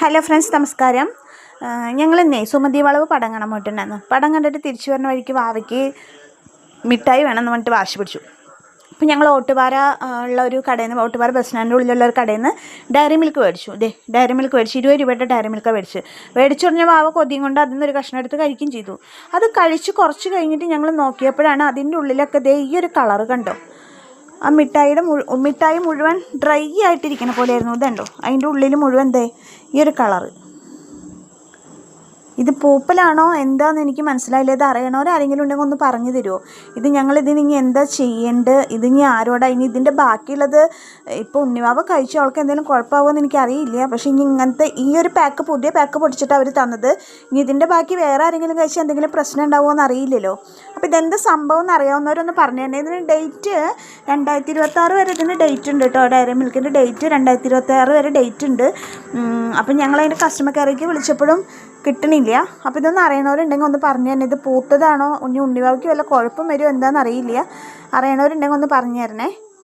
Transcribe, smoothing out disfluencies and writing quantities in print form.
Hello friends, നമസ്കാരം. ഞങ്ങളിന്നേ സുമതി വളവ് പടം കാണാൻ പോയിട്ടുണ്ടായിരുന്നു. പടം കണ്ടിട്ട് തിരിച്ചു വരുന്ന വഴിക്ക് വാവയ്ക്ക് മിഠായി വേണമെന്ന് പറഞ്ഞിട്ട് വാശി പിടിച്ചു. അപ്പോൾ ഞങ്ങൾ ഓട്ടുപാറ ഉള്ള ഒരു കടയിൽ നിന്ന്, ഓട്ടുപാറ ബസ് സ്റ്റാൻഡിൻ്റെ ഉള്ളിലുള്ള ഒരു കടയിൽ നിന്ന് ഡയറി മിൽക്ക് മേടിച്ചു. ഡയറി മിൽക്ക് മേടിച്ചു, 20 രൂപയുടെ ഡയറി മിൽക്ക് മേടിച്ചു പറഞ്ഞാൽ വാവ കൊതിയും കൊണ്ട് അതിൽ നിന്നൊരു കഷ്ണം എടുത്ത് കഴിക്കുകയും ചെയ്തു. അത് കഴിച്ച് കുറച്ച് കഴിഞ്ഞിട്ട് ഞങ്ങൾ നോക്കിയപ്പോഴാണ് അതിൻ്റെ ഉള്ളിലൊക്കെ ഈ ഒരു കളറ് കണ്ടോ. ആ മിഠായി മുഴുവൻ ഡ്രൈ ആയിട്ടിരിക്കണ പോലെയായിരുന്നു. ഇതുണ്ടോ, അതിൻ്റെ ഉള്ളിൽ മുഴുവൻ ഈ ഒരു കളറ്. ഇത് പൂപ്പലാണോ എന്താണെന്ന് എനിക്ക് മനസ്സിലായില്ല. ഇത് അറിയണവരാരെങ്കിലും ഉണ്ടെങ്കിൽ ഒന്ന് പറഞ്ഞു തരുമോ? ഞങ്ങളിതിന് ഇനി എന്താ ചെയ്യേണ്ടത്? ഇതിനി ആരോടാ? ഇനി ഇതിൻ്റെ ബാക്കിയുള്ളത് ഇപ്പോൾ ഉണ്ണിവാവ കഴിച്ചു, അവൾക്ക് എന്തെങ്കിലും കുഴപ്പമാകുമെന്ന് എനിക്കറിയില്ല. പക്ഷേ ഇനി ഇങ്ങനത്തെ ഈ ഒരു പുതിയ പാക്ക് പൊടിച്ചിട്ട് അവർ തന്നത്. ഇനി ഇതിൻ്റെ ബാക്കി വേറെ ആരെങ്കിലും കഴിച്ചാൽ എന്തെങ്കിലും പ്രശ്നം ഉണ്ടാവുമോ എന്ന് അറിയില്ലല്ലോ. അപ്പോൾ ഇതെന്ത് സംഭവം എന്ന് അറിയാവുന്നവരൊന്ന് പറഞ്ഞു തന്നെ. ഇതിന് ഡേറ്റ് 2026 വരെ ഇതിന് ഡേറ്റ് ഉണ്ട് കേട്ടോ. ഡയറി മിൽക്കിൻ്റെ ഡേറ്റ് 2026 വരെ ഡേറ്റ് ഉണ്ട്. അപ്പം ഞങ്ങളതിൻ്റെ കസ്റ്റമർ കെയറിലേക്ക് വിളിച്ചപ്പോഴും കിട്ടണില്ല. അപ്പോൾ ഇതൊന്നും അറിയണവരുണ്ടെങ്കിൽ ഒന്ന് പറഞ്ഞു തന്നെ. ഇത് പൂത്തതാണോ, ഉണ്ണിവാവയ്ക്ക് വല്ല കുഴപ്പം വരുമോ എന്താണെന്ന് അറിയില്ല. അറിയണവരുണ്ടെങ്കിൽ ഒന്ന് പറഞ്ഞു തരണേ.